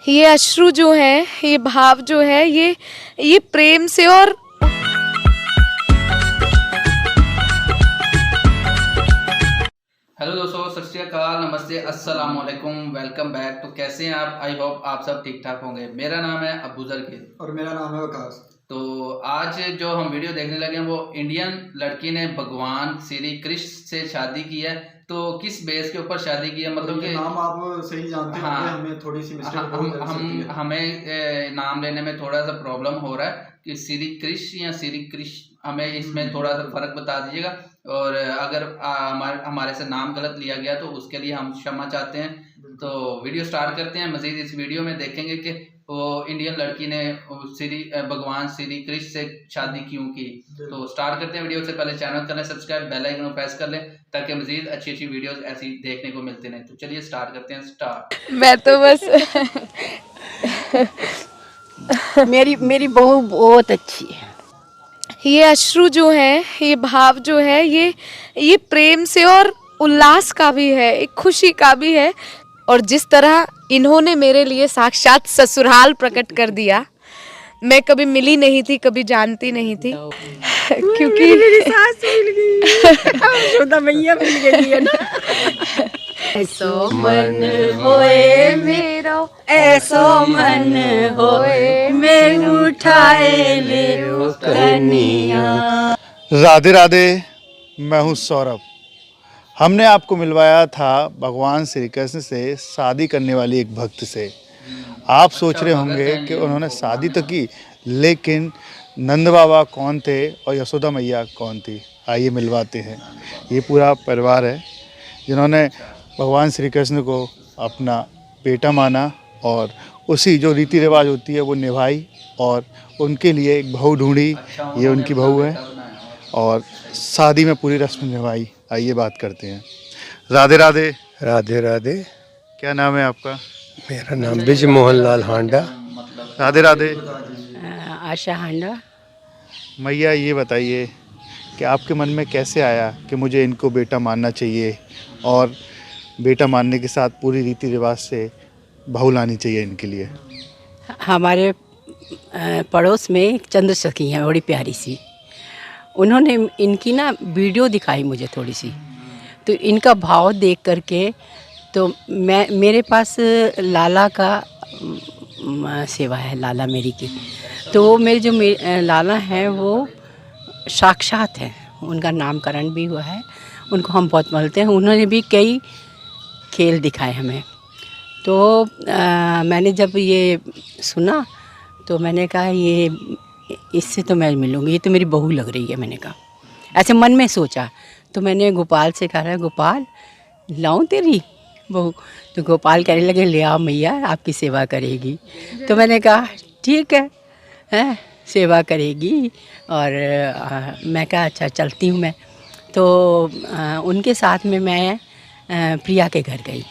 ये अश्रु जो है, ये भाव जो है, ये प्रेम से और हेलो दोस्तों, सत श्री अकाल, नमस्ते, अस्सलाम वालेकुम, वेलकम बैक। तो कैसे हैं आप? आई होप आप सब ठीक ठाक होंगे। मेरा नाम है अबूजर के और मेरा नाम है वकास। तो आज जो हम वीडियो देखने लगे हैं वो इंडियन लड़की ने भगवान श्री कृष्ण से शादी की है। तो किस बेस के ऊपर शादी की है, मतलब कि नाम आप सही जानते हैं। हाँ, हमें थोड़ी सी मिस्टेक हमें नाम लेने में थोड़ा सा प्रॉब्लम हो रहा है कि श्री कृष्ण या श्री कृष्ण, हमें इसमें थोड़ा सा फर्क बता दीजिएगा। और अगर हमारे से नाम गलत लिया गया तो उसके लिए हम क्षमा चाहते हैं। तो वीडियो स्टार्ट करते हैं। मजीद इस वीडियो में देखेंगे कि वो इंडियन लड़की ने भगवान श्री कृष्ण से शादी क्यों की। तो स्टार्ट करते हैं वीडियो। से पहले चैनल कर लें सब्सक्राइब, बेल आइकन प्रेस कर लें ताकि मजीद अच्छी अच्छी वीडियोस ऐसी देखने को मिलती रहें। तो चलिए स्टार्ट करते हैं। स्टार्ट। मैं तो बस मेरी बहू बहुत अच्छी है। ये अश्रु जो है, ये भाव जो है, ये प्रेम से और उल्लास का भी है, एक खुशी का भी है। और जिस तरह इन्होंने मेरे लिए साक्षात ससुराल प्रकट कर दिया, मैं कभी मिली नहीं थी, कभी जानती नहीं थी क्योंकि मेरी सास मिल गई, यशोदा मैया मिल गई है ना। ऐसो मन होए मेरो, ऐसो मन होए मैं उठाए ले कनिया। राधे राधे, मैं हूँ सौरभ। हमने आपको मिलवाया था भगवान श्री कृष्ण से शादी करने वाली एक भक्त से। आप सोच रहे होंगे कि उन्होंने शादी तो की, लेकिन नंद बाबा कौन थे और यशोदा मैया कौन थी? आइए मिलवाते हैं। ये पूरा परिवार है जिन्होंने भगवान श्री कृष्ण को अपना बेटा माना और उसी जो रीति रिवाज होती है वो निभाई और उनके लिए एक बहू ढूंढी। ये उनकी बहू है और शादी में पूरी रस्म निभाई। आइए बात करते हैं। राधे राधे। राधे राधे। क्या नाम है आपका? मेरा नाम बिज मोहन लाल हांडा। राधे राधे। आशा हांडा। मैया, ये बताइए कि आपके मन में कैसे आया कि मुझे इनको बेटा मानना चाहिए और बेटा मानने के साथ पूरी रीति रिवाज से बहू लानी चाहिए इनके लिए? हमारे पड़ोस में एक चंद्र सखी है, बड़ी प्यारी सी। उन्होंने इनकी ना वीडियो दिखाई मुझे थोड़ी सी, तो इनका भाव देख करके तो मेरे पास लाला का सेवा है, लाला मेरी की। तो वो मेरे जो लाला हैं वो साक्षात हैं, उनका नामकरण भी हुआ है, उनको हम बहुत मानते हैं। उन्होंने भी कई खेल दिखाए हमें। तो मैंने जब ये सुना तो मैंने कहा ये इससे तो मैं मिलूँगी, ये तो मेरी बहू लग रही है। मैंने कहा, ऐसे मन में सोचा। तो मैंने गोपाल से कहा, गोपाल लाऊं तेरी बहू? तो गोपाल कहने लगे, ले आओ मैया, आपकी सेवा करेगी। तो मैंने कहा ठीक है, सेवा करेगी। और मैं कहा अच्छा चलती हूँ मैं। तो उनके साथ में मैं प्रिया के घर गई।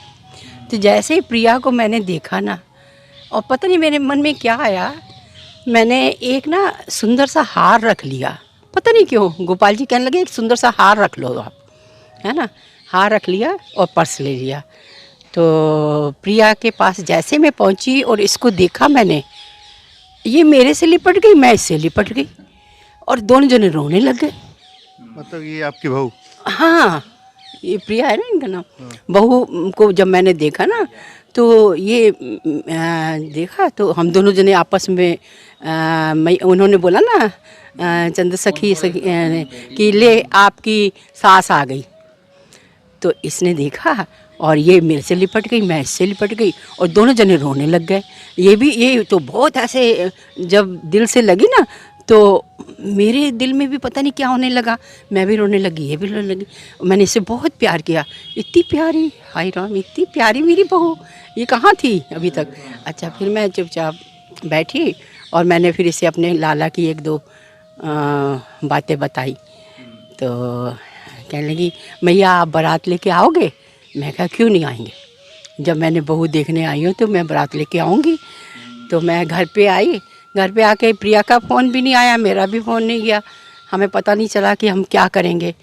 तो जैसे ही प्रिया को मैंने देखा ना, और पता नहीं मेरे मन में क्या आया, मैंने एक ना सुंदर सा हार रख लिया। पता नहीं क्यों गोपाल जी कहने लगे एक सुंदर सा हार रख लो आप, है ना। हार रख लिया और पर्स ले लिया। तो प्रिया के पास जैसे मैं पहुंची और इसको देखा मैंने, ये मेरे से लिपट गई, मैं इससे लिपट गई और दोनों जने रोने लग गए। मतलब ये आपकी बहू? हाँ, ये प्रिया है ना इनका नाम। बहू को जब मैंने देखा ना तो ये देखा तो हम दोनों जने आपस में उन्होंने बोला ना चंद्र सखी कि ले आपकी सास आ गई। तो इसने देखा और ये मेरे से लिपट गई, मैं इससे लिपट गई और दोनों जने रोने लग गए। ये तो बहुत ऐसे जब दिल से लगी ना, तो मेरे दिल में भी पता नहीं क्या होने लगा, मैं भी रोने लगी, ये भी रोने लगी। मैंने इससे बहुत प्यार किया। इतनी प्यारी, हाय राम, इतनी प्यारी मेरी बहू, ये कहाँ थी अभी तक। अच्छा, फिर मैं चुपचाप बैठी और मैंने फिर इसे अपने लाला की एक दो बातें बताई। तो कहने लगी, मैया आप बारात लेके आओगे? मैं कहा क्यों नहीं आएंगे, जब मैंने बहू देखने आई हूँ तो मैं बारात लेके आऊँगी। तो मैं घर पे आई। घर पे आके प्रिया का फ़ोन भी नहीं आया, मेरा भी फ़ोन नहीं गया। हमें पता नहीं चला कि हम क्या करेंगे।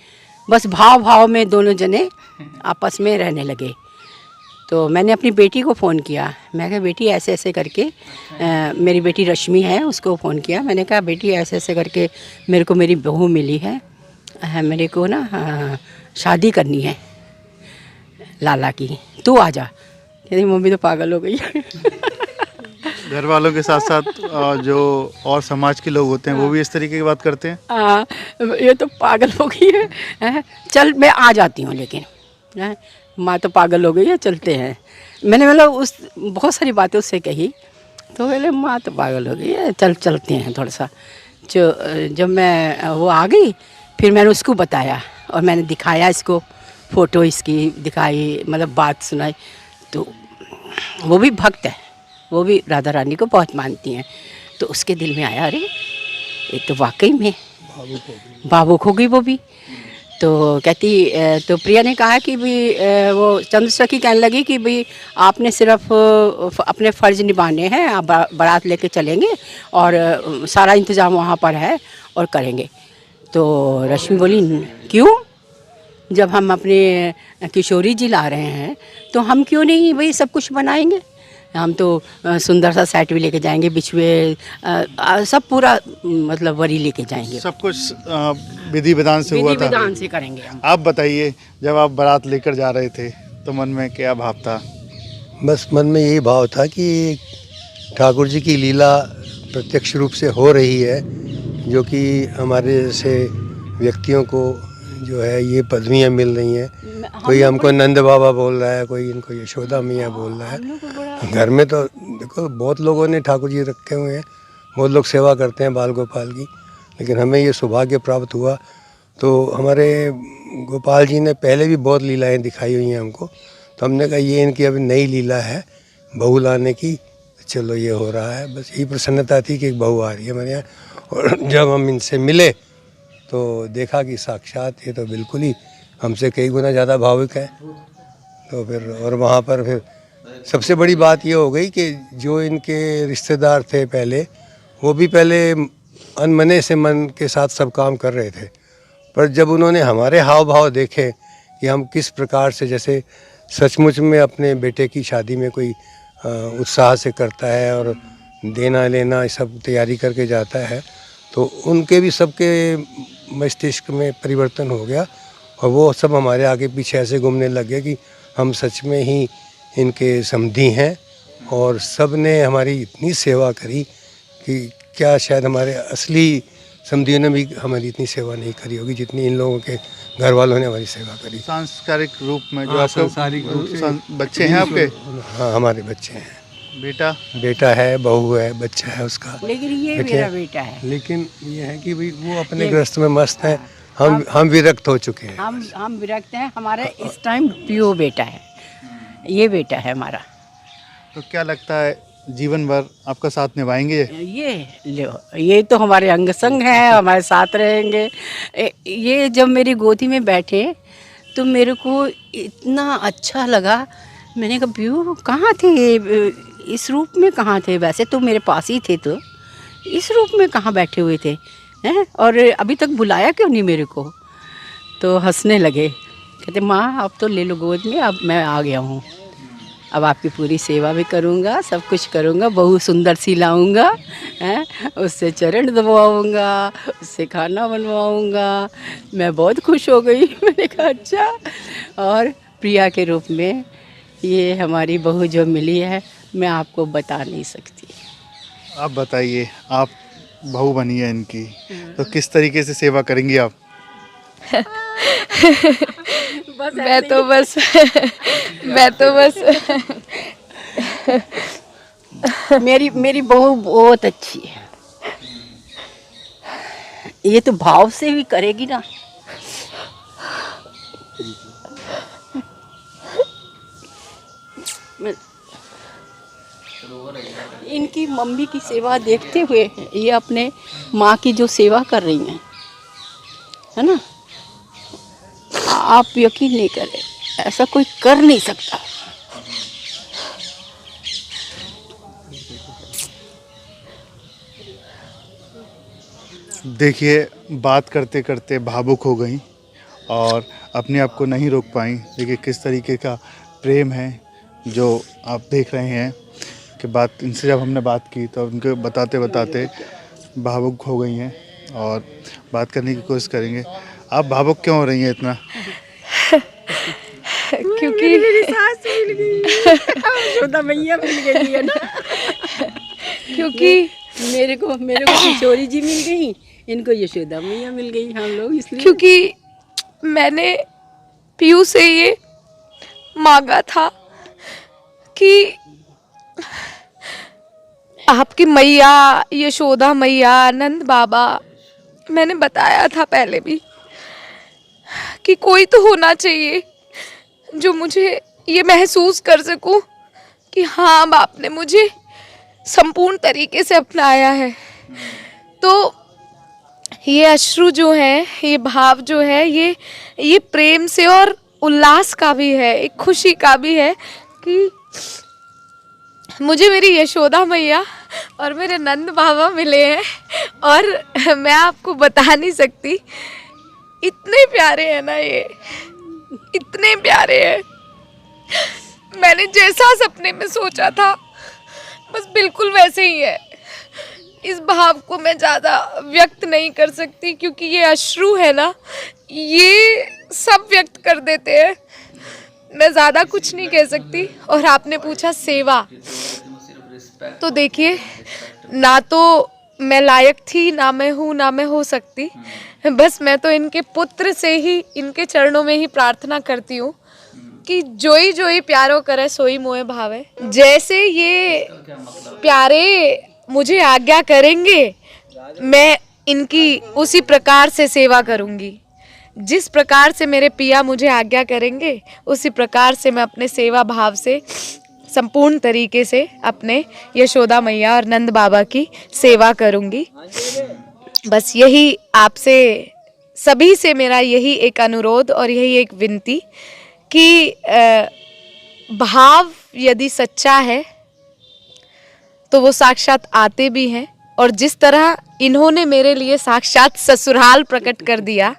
बस भाव में दोनों जने आपस में रहने लगे। तो मैंने अपनी बेटी को फ़ोन किया, मैं कहा बेटी ऐसे ऐसे करके मेरी बेटी रश्मि है, उसको फ़ोन किया। मैंने कहा बेटी ऐसे ऐसे करके मेरे को मेरी बहू मिली है, मेरे को ना शादी करनी है लाला की, तू आ जा। कहती मम्मी तो पागल हो गई है। घर वालों के साथ साथ जो और समाज के लोग होते हैं वो भी इस तरीके की बात करते हैं। हाँ, ये तो पागल हो गई है, चल मैं आ जाती हूँ, लेकिन माँ तो पागल हो गई है, चलते हैं। मैंने मतलब उस बहुत सारी बातें उससे कही, तो बोले माँ तो पागल हो गई है, चल चलते हैं थोड़ा सा। जब मैं वो आ गई, फिर मैंने उसको बताया और मैंने दिखाया इसको, फ़ोटो इसकी दिखाई, मतलब बात सुनाई। तो वो भी भक्त है, वो भी राधा रानी को बहुत मानती हैं। तो उसके दिल में आया, अरे ये तो वाकई में भावुक हो गई वो भी। तो कहती, तो प्रिया ने कहा कि भी वो चंद्रसखी कहने लगी कि भाई आपने सिर्फ अपने फ़र्ज़ निभाने हैं, आप बारात लेके चलेंगे और सारा इंतज़ाम वहाँ पर है और करेंगे। तो रश्मि बोली क्यों, जब हम अपने किशोरी जी ला रहे हैं तो हम क्यों नहीं भाई सब कुछ बनाएंगे, हम तो सुंदर सा सेट भी लेके जाएंगे, बिछुए सब पूरा मतलब वरी लेके जाएंगे, सब कुछ विधि विधान से हुआ था। विधि विधान से करेंगे हम। आप बताइए, जब आप बारात लेकर जा रहे थे तो मन में क्या भाव था? बस मन में यही भाव था कि ठाकुर जी की लीला प्रत्यक्ष रूप से हो रही है, जो कि हमारे जैसे व्यक्तियों को जो है ये पदवियाँ मिल रही हैं। कोई हमको नंद बाबा बोल रहा है, कोई इनको यशोदा मैया बोल रहा है। घर में तो देखो बहुत लोगों ने ठाकुर जी रखे हुए हैं, बहुत लोग सेवा करते हैं बाल गोपाल की, लेकिन हमें ये सौभाग्य प्राप्त हुआ। तो हमारे गोपाल जी ने पहले भी बहुत लीलाएं दिखाई हुई हैं हमको, तो हमने कहा ये इनकी अभी नई लीला है बहू लाने की, चलो ये हो रहा है। बस यही प्रसन्नता थी कि एक बहू आ रही है हमारे यहाँ। और जब हम इनसे मिले तो देखा कि साक्षात ये तो बिल्कुल ही हमसे कई गुना ज़्यादा भावुक है। तो फिर और वहाँ पर फिर सबसे बड़ी बात ये हो गई कि जो इनके रिश्तेदार थे पहले, वो भी पहले अनमने से मन के साथ सब काम कर रहे थे, पर जब उन्होंने हमारे हाव भाव देखे कि हम किस प्रकार से जैसे सचमुच में अपने बेटे की शादी में कोई उत्साह से करता है और देना लेना सब तैयारी करके जाता है, तो उनके भी सबके मस्तिष्क में परिवर्तन हो गया और वो सब हमारे आगे पीछे ऐसे घूमने लगे कि हम सच में ही इनके समधी हैं। और सब ने हमारी इतनी सेवा करी कि क्या शायद हमारे असली समधियों ने भी हमारी इतनी सेवा नहीं करी होगी जितनी इन लोगों के घर वालों ने हमारी सेवा करी। सांस्कृतिक रूप में जो हाँ, आपको सांसारिक रूप से बच्चे हैं आपके? हाँ, हमारे बच्चे हैं, बेटा है, बहू है, बच्चा है उसका। लेकिन ये देखिए, मेरा बेटा है। लेकिन ये है कि भाई वो अपने ग्रस्त में मस्त है, हम विरक्त हो चुके हैं। हम विरक्त हैं, हमारा इस टाइम प्योर बेटा है, ये बेटा है हमारा। तो क्या लगता है जीवन भर आपका साथ निभाएंगे? ये तो हमारे अंग संग हैं, हमारे साथ रहेंगे। ये जब मेरी गोदी में बैठे तो मेरे को इतना अच्छा लगा। मैंने कहा प्यू कहाँ थे, इस रूप में कहाँ थे? वैसे तो मेरे पास ही थे, तो इस रूप में कहाँ बैठे हुए थे हैं, और अभी तक बुलाया क्यों नहीं मेरे को? तो हंसने लगे, कहते माँ अब तो ले लो गोद में, अब मैं आ गया हूँ, अब आपकी पूरी सेवा भी करूँगा, सब कुछ करूँगा, बहू सुंदर सी लाऊँगा, हैं, उससे चरण दबाऊँगा, उससे खाना बनवाऊँगा। मैं बहुत खुश हो गई। मैंने कहा अच्छा। और प्रिया के रूप में ये हमारी बहू जो मिली है, मैं आपको बता नहीं सकती। आप बताइए, आप बहू बनी है इनकी, तो किस तरीके से सेवा करेंगी आप? मैं तो बस मेरी बहू बहुत अच्छी है, ये तो भाव से भी करेगी ना। इनकी मम्मी की सेवा देखते हुए ये अपने माँ की जो सेवा कर रही हैं, है ना, आप यकीन नहीं करें, ऐसा कोई कर नहीं सकता। देखिए, बात करते करते भावुक हो गई और अपने आप को नहीं रोक पाई। देखिए किस तरीके का प्रेम है जो आप देख रहे हैं कि बात इनसे जब हमने बात की तो उनके बताते बताते भावुक हो गई हैं और बात करने की कोशिश करेंगे। आप भावुक क्यों हो रही हैं इतना? क्योंकि मेरी सास मिल गई, यशोदा मैया मिल गई है ना। क्योंकि मेरे को किशोरी जी मिल गई, इनको यशोदा मैया मिल गई, हम लोग इसलिए। क्योंकि मैंने पीयू से ये मांगा था कि आपकी मैया यशोदा मैया नंद बाबा, मैंने बताया था पहले भी कि कोई तो होना चाहिए जो मुझे ये महसूस कर सकूं कि हाँ बाप ने मुझे संपूर्ण तरीके से अपनाया है। तो ये अश्रु जो है, ये भाव जो है, ये प्रेम से और उल्लास का भी है, एक खुशी का भी है कि मुझे मेरी यशोदा मैया और मेरे नंद बाबा मिले हैं। और मैं आपको बता नहीं सकती, इतने प्यारे हैं ना ये, इतने प्यारे हैं। मैंने जैसा सपने में सोचा था बस बिल्कुल वैसे ही है। इस भाव को मैं ज़्यादा व्यक्त नहीं कर सकती क्योंकि ये अश्रु है ना, ये सब व्यक्त कर देते हैं। मैं ज़्यादा कुछ नहीं कह सकती। और आपने पूछा सेवा, तो देखिए ना तो मैं लायक थी, ना मैं हूँ, ना मैं हो सकती। बस मैं तो इनके पुत्र से ही, इनके चरणों में ही प्रार्थना करती हूँ कि जोई जोई प्यारो करे सोई मोहे भावे। जैसे ये प्यारे मुझे आज्ञा करेंगे मैं इनकी उसी प्रकार से सेवा करूँगी। जिस प्रकार से मेरे पिया मुझे आज्ञा करेंगे उसी प्रकार से मैं अपने सेवा भाव से संपूर्ण तरीके से अपने यशोदा मैया और नंद बाबा की सेवा करूँगी। बस यही आपसे सभी से मेरा यही एक अनुरोध और यही एक विनती कि भाव यदि सच्चा है तो वो साक्षात आते भी हैं। और जिस तरह इन्होंने मेरे लिए साक्षात ससुराल प्रकट कर दिया,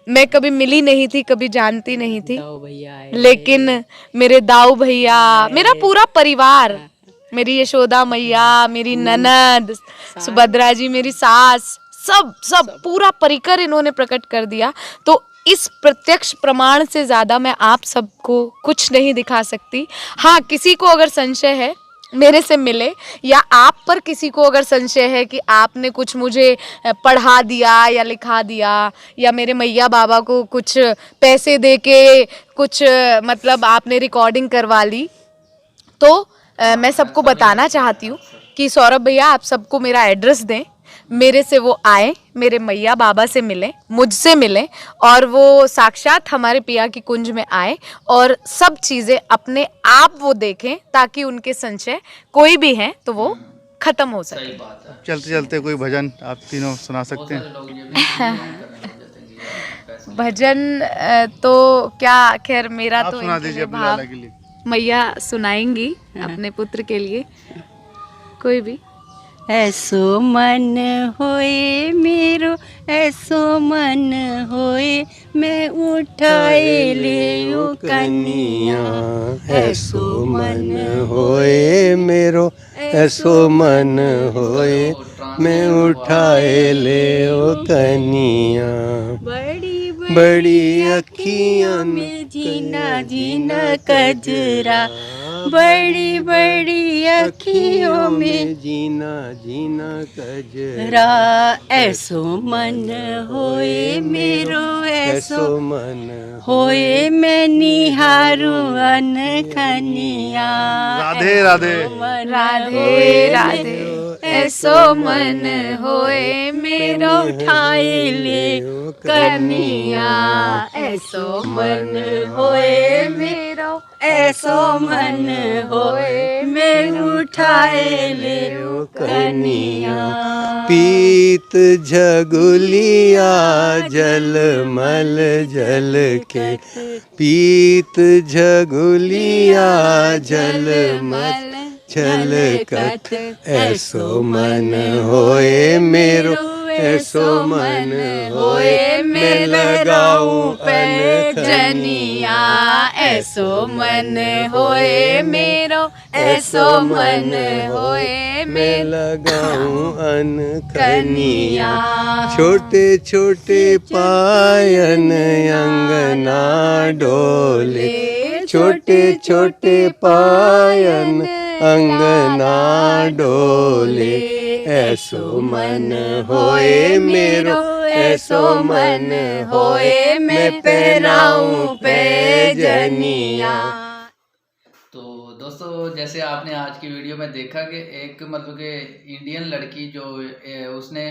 मैं कभी मिली नहीं थी, कभी जानती नहीं थी, लेकिन मेरे दाऊ भैया, मेरा पूरा परिवार, मेरी यशोदा मैया, मेरी ननद सुभद्रा जी, मेरी सास, सब पूरा परिकर इन्होंने प्रकट कर दिया। तो इस प्रत्यक्ष प्रमाण से ज़्यादा मैं आप सबको कुछ नहीं दिखा सकती। हाँ, किसी को अगर संशय है मेरे से मिले, या आप पर किसी को अगर संशय है कि आपने कुछ मुझे पढ़ा दिया या लिखा दिया, या मेरे मैया बाबा को कुछ पैसे दे के कुछ मतलब आपने रिकॉर्डिंग करवा ली, तो मैं सबको बताना चाहती हूँ कि सौरभ भैया आप सबको मेरा एड्रेस दें, मेरे से वो आए, मेरे मैया बाबा से मिलें, मुझसे मिलें, और वो साक्षात हमारे पिया की कुंज में आए और सब चीज़ें अपने आप वो देखें ताकि उनके संशय कोई भी हैं तो वो खत्म हो सके। चलते चलते कोई भजन आप तीनों सुना सकते हैं? भजन तो क्या, खैर मेरा आप तो सुना इनके दीजिए लिए अपने भाव लाला के लिए। मैया सुनाएंगी अपने पुत्र के लिए, कोई भी। ऐसो मन होए मेरो, ऐसो मन होए, मैं उठाए ले ओ कनिया। ऐसो मन होए मेरो, ऐसो मन होए, मैं उठाए ले ओ कनिया। बड़ी अखियाँ में जीना जीना कजरा, बड़ी बड़ी अखियों में जीना जीना कजरा। रा। ऐसो मन होए मेरो, ऐसो मन होए, मैं निहारू अनखनिया। राधे राधे। राधे राधे। ऐसो मन होए मेरो, उठाए ले कनिया। ऐसो मन होए मेरो, ऐसो मन होए, मैं उठाए ले कनिया। पीत झगुलिया जलमल जल के, पीत झगुलिया जलमल छलकत। ऐसो मन होए मेरो, ऐसो मन होए मैं लगाऊं जनिया ऐसो मन होए मेरो ऐसो मन होए मैं लगाऊं अनकनिया छोटे छोटे पायन अंगना डोले छोटे छोटे पायन अंगना डोले ऐसो मन होए मेरो ऐसो मन होए मैं पहनाऊं पैजनिया। तो दोस्तों, जैसे आपने आज की वीडियो में देखा कि एक मतलब कि इंडियन लड़की जो उसने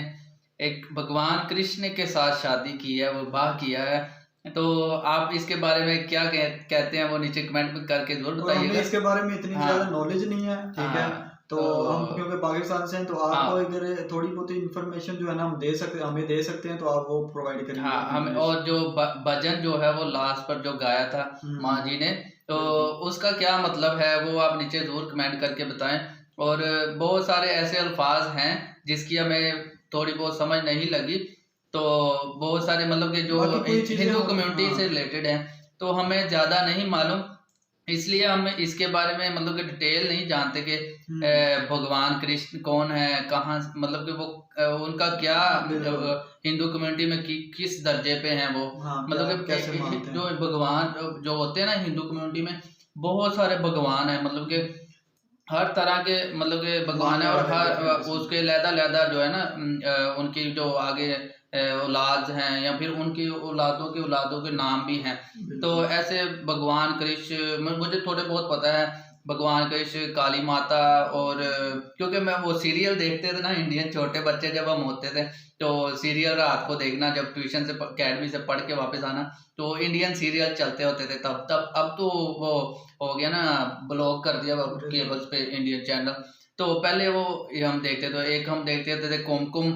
एक भगवान कृष्ण के साथ शादी की है, वो विवाह किया है, तो आप इसके बारे में क्या कहते हैं वो नीचे कमेंट में करके जरूर और हमें बताइएगा। इसके बारे में इतनी हाँ। ज्यादा नॉलेज नहीं है, ठीक है। तो हम क्योंकि पाकिस्तान से हैं तो आपको अगर थोड़ी बहुत इन्फॉर्मेशन जो है ना हम दे सकते, हमें दे सकते हैं, तो आप वो प्रोवाइड करिए। हाँ, हम और जो भजन जो है वो लास्ट पर जो गाया था माँ जी ने, तो उसका क्या मतलब है वो आप नीचे जरूर कमेंट करके बताएं। और बहुत सारे ऐसे अल्फाज हैं जिसकी हमें थोड़ी बहुत समझ नहीं लगी, तो बहुत सारे मतलब कि जो हिंदू कम्युनिटी से रिलेटेड हैं, तो हमें ज़्यादा नहीं मालूम, इसलिए हम इसके बारे में मतलब कि डिटेल नहीं जानते कि भगवान कृष्ण कौन है, कहाँ मतलब कि वो उनका क्या हिंदू कम्युनिटी में किस दर्जे पे हैं वो, मतलब कि जो भगवान जो होते हैं ना हिंदू कम्युनिटी में, बहुत सारे भगवान हैं, मतलब कि हर तरह के मतलब के भगवान है, और हर उसके लहदा जो है ना उनकी जो आगे औलाद हैं या फिर उनकी औलादों के नाम भी हैं। तो ऐसे भगवान कृष्ण मुझे थोड़े बहुत पता है, भगवान कृष्ण, काली माता, और क्योंकि मैं वो सीरियल देखते थे ना इंडियन, छोटे बच्चे जब हम होते थे तो सीरियल रात को देखना, जब ट्यूशन से अकेडमी से पढ़ के वापस आना तो इंडियन सीरियल चलते होते थे तब। अब तो वो हो गया ना, ब्लॉक कर दिया केबल्स पे इंडियन चैनल। तो पहले वो हम देखते थे, एक हम देखते थे कुमकुम,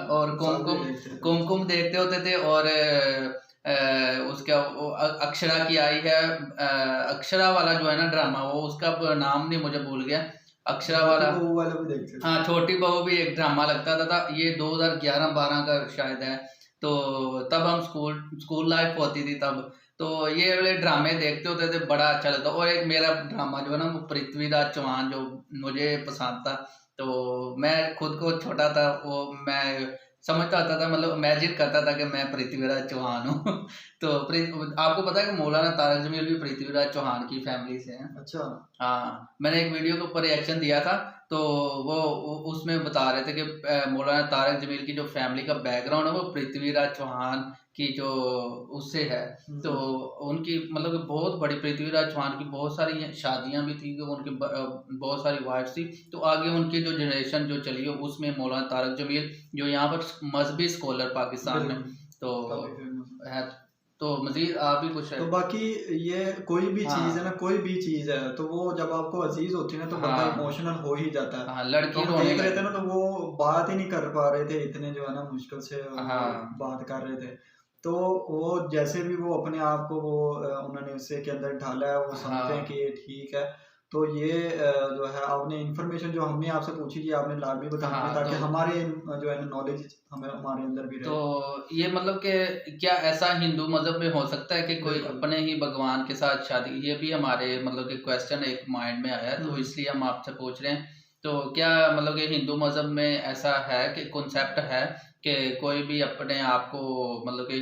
और कुमकुम देखते होते थे, और उसका अक्षरा की आई है, अक्षरा वाला जो है ना ड्रामा, वो उसका नाम नहीं मुझे भूल गया, अक्षरा वाला भी देखते थे। हाँ, छोटी बहू भी एक ड्रामा लगता था, ये 2011-12 का शायद है। तो तब हम स्कूल लाइफ होती थी तब, तो ये वाले ड्रामे देखते होते थे, बड़ा अच्छा लगता। और एक मेरा ड्रामा जो है ना वो पृथ्वीराज चौहान, जो मुझे पसंद था, तो मैं खुद को छोटा था, वो मैं समझता था मतलब इमेजिन करता था कि मैं पृथ्वीराज चौहान हूँ। तो आपको पता है कि मौलाना तारक जमील भी पृथ्वीराज चौहान की फैमिली से हैं। अच्छा। हाँ, मैंने एक वीडियो के ऊपर रिएक्शन दिया था, तो वो उसमें बता रहे थे कि मौलाना तारक जमील की जो फैमिली का बैकग्राउंड है वो पृथ्वीराज चौहान की जो उससे है। तो उनकी मतलब कि बहुत बड़ी, पृथ्वीराज चौहान की बहुत सारी शादियां भी थी, उनकी बहुत सारी वाइफ्स थी। तो आगे उनकी जो जनरेशन जो चली है उसमें मौलाना तारक जमील जो यहाँ पर मजहबी स्कॉलर पाकिस्तान में तो है। तो मजीद आप भी कुछ है? तो बाकी ये कोई भी चीज है ना, कोई भी चीज है तो वो जब आपको अजीज होती है ना तो बंदा इमोशनल हो ही जाता है। लड़की तो हम देख रहे थे ना, तो वो बात ही नहीं कर पा रहे थे, इतने जो है ना मुश्किल से बात कर रहे थे। तो वो जैसे भी वो अपने आप को वो उन्होंने उससे के अंदर ढाला है, वो समझते हैं कि ये ठीक है। तो ये जो है आपने इन्फॉर्मेशन जो हमने आपसे पूछी कि आपने लाजमी बताना है, ताकि हमारे जो है नॉलेज हमारे अंदर भी रहे। तो ये मतलब कि क्या ऐसा हिंदू मजहब में हो सकता है कि कोई अपने ही भगवान के साथ शादी, ये भी हमारे मतलब कि क्वेश्चन एक माइंड में आया, तो इसलिए हम आपसे पूछ रहे हैं। तो क्या मतलब कि हिंदू मजहब में ऐसा है कि कॉन्सेप्ट है कि कोई भी अपने आप को मतलब कि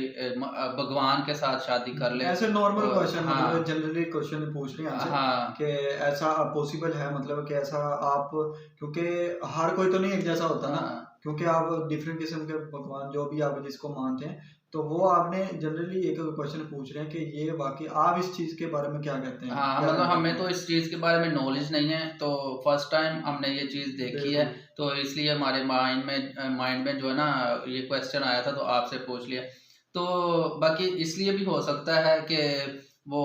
भगवान के साथ शादी कर ले? ऐसे नॉर्मल क्वेश्चन, मतलब जनरली क्वेश्चन पूछ रहे हैं कि ऐसा पॉसिबल है, मतलब कि ऐसा आप, क्योंकि हर कोई तो नहीं एक जैसा होता ना, क्योंकि आप डिफरेंट किस्म के भगवान जो भी आप जिसको मानते हैं, तो वो आपने जनरली एक क्वेश्चन पूछ रहे हैं कि ये वाकई आप इस चीज के बारे में क्या कहते हैं? हाँ, मतलब हमें तो इस चीज के बारे में नॉलेज नहीं है, तो फर्स्ट टाइम हमने ये चीज देखी है, तो इसलिए हमारे माइंड में जो है ना ये क्वेश्चन आया था, तो आपसे पूछ लिया। तो बाकी इसलिए भी हो सकता है कि वो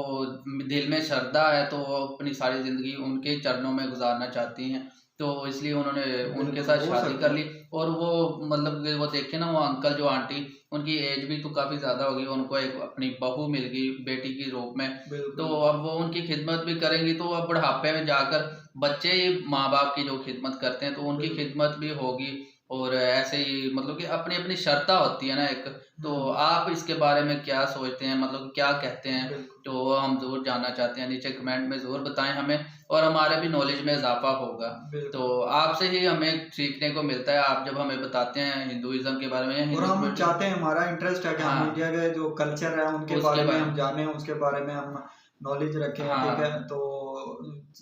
दिल में श्रद्धा है, तो वो अपनी सारी जिंदगी उनके चरणों में गुजारना चाहती हैं, तो इसलिए उन्होंने उनके साथ शादी कर ली। और वो मतलब वो देखे ना, वो अंकल जो आंटी, उनकी एज भी तो काफ़ी ज़्यादा होगी, उनको एक अपनी बहू मिल गई बेटी के रूप में, तो अब वो उनकी खिदमत भी करेंगी। तो अब बुढ़ापे में जाकर बच्चे ही माँ बाप की जो खिदमत करते हैं, तो उनकी खिदमत भी होगी, और ऐसे ही मतलब कि अपनी अपनी शर्ता होती है ना एक, तो आप इसके बारे में क्या सोचते हैं, मतलब क्या कहते हैं, तो हम जरूर जानना चाहते हैं, नीचे कमेंट में ज़रूर बताएं हमें, और हमारे भी नॉलेज में इजाफा होगा। तो आपसे ही हमें सीखने को मिलता है, आप जब हमें बताते हैं हिंदुइज्म के बारे में, और हम चाहते हैं, हमारा इंटरेस्ट है कि हम इंडिया के जो कल्चर है उनके बारे में हम जाने, उसके बारे में हम नॉलेज रखें। ठीक है, तो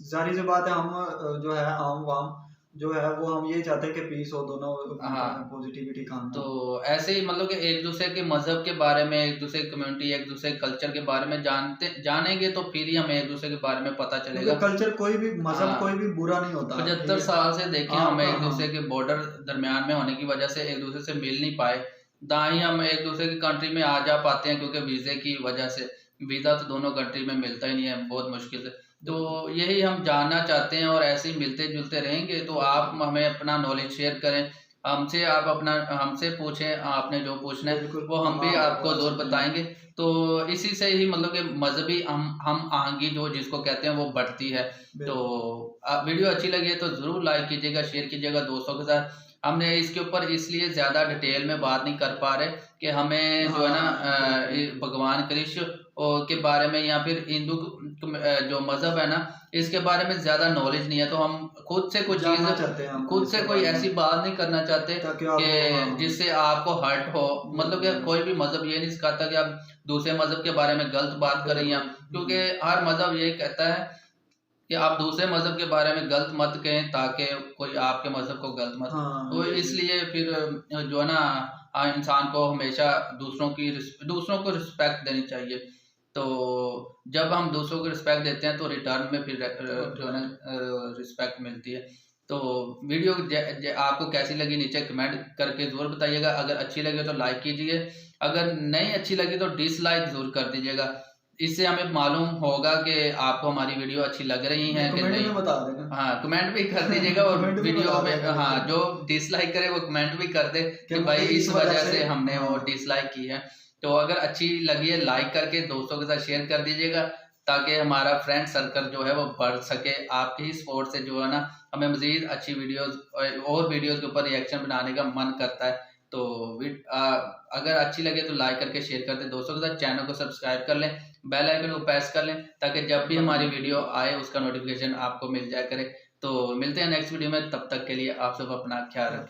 जाहिर सी बात है हम जो है आम वाम जो है वो हम यही चाहते हैं कि पीस हो दोनों, पॉजिटिविटी काम। तो ऐसे ही मतलब कि एक दूसरे के मजहब के बारे में, एक दूसरे कम्युनिटी, एक दूसरे कल्चर के बारे में जानेंगे तो फिर ही हमें एक दूसरे के बारे में पता चलेगा। कल्चर कोई भी मजहब कोई भी बुरा नहीं होता। 75 साल से देखें हम एक दूसरे के बॉर्डर दरमियान में होने की वजह से एक दूसरे से मिल नहीं पाए, ना ही हम एक दूसरे की कंट्री में आ जा पाते हैं, क्योंकि वीज़े की वजह से। वीज़ा तो दोनों कंट्री में मिलता ही नहीं है, बहुत मुश्किल से। तो यही हम जानना चाहते हैं, और ऐसे ही मिलते जुलते रहेंगे। तो आप हमें अपना नॉलेज शेयर करें हमसे, आप अपना हमसे पूछें, आपने जो पूछना है वो हम भी आपको ज़रूर बताएंगे। तो इसी से ही मतलब कि मजहबी हम आहंगी जो जिसको कहते हैं वो बढ़ती है। तो वीडियो अच्छी लगी है तो ज़रूर लाइक कीजिएगा, शेयर कीजिएगा दोस्तों के साथ। हमने इसके ऊपर इसलिए ज़्यादा डिटेल में बात नहीं कर पा रहे कि हमें जो है ना भगवान कृष्ण के बारे में या फिर हिंदू जो मज़हब है ना इसके बारे में ज़्यादा नॉलेज नहीं है, तो हम खुद से कुछ चीज़, खुद से कोई ऐसी बात नहीं करना चाहते कि जिससे आपको हर्ट हो। मतलब कि कोई भी मज़हब ये नहीं सिखाता कि आप दूसरे मज़हब के बारे में गलत बात करें, या क्योंकि हर मज़हब ये कहता है कि आप दूसरे मज़हब के बारे में गलत मत कहें ताकि कोई आपके मज़हब को गलत मत। तो इसलिए फिर जो है ना इंसान को हमेशा दूसरों को रिस्पेक्ट देनी चाहिए। तो जब हम दूसरों को रिस्पेक्ट देते हैं तो रिटर्न में फिर जो है ना रिस्पेक्ट मिलती है। तो वीडियो आपको कैसी लगी नीचे कमेंट करके ज़रूर बताइएगा। अगर अच्छी लगे तो लाइक कीजिए, अगर नहीं अच्छी लगी तो डिसलाइक ज़रूर कर दीजिएगा। इससे हमें मालूम होगा कि आपको हमारी वीडियो अच्छी लग रही है कि नहीं। बता देना। हाँ, कमेंट भी कर दीजिएगा, और वीडियो में हाँ जो डिसलाइक करे वो कमेंट भी कर दे कि भाई इस वजह से हमने वो डिसलाइक की है। तो अगर अच्छी लगी है लाइक करके दोस्तों के साथ शेयर कर दीजिएगा, ताकि हमारा फ्रेंड सर्कल जो है वो बढ़ सके। आपकी ही सपोर्ट से जो है ना हमें मज़ीद अच्छी वीडियोस और वीडियोस के ऊपर रिएक्शन बनाने का मन करता है। तो अगर अच्छी लगे तो लाइक करके शेयर कर दें दोस्तों के साथ। चैनल को सब्सक्राइब कर लें, बेल आइकन को प्रेस कर लें, ताकि जब भी हमारी वीडियो आए उसका नोटिफिकेशन आपको मिल जाया करे। तो मिलते हैं नेक्स्ट वीडियो में, तब तक के लिए आप सब अपना ख्याल रखें।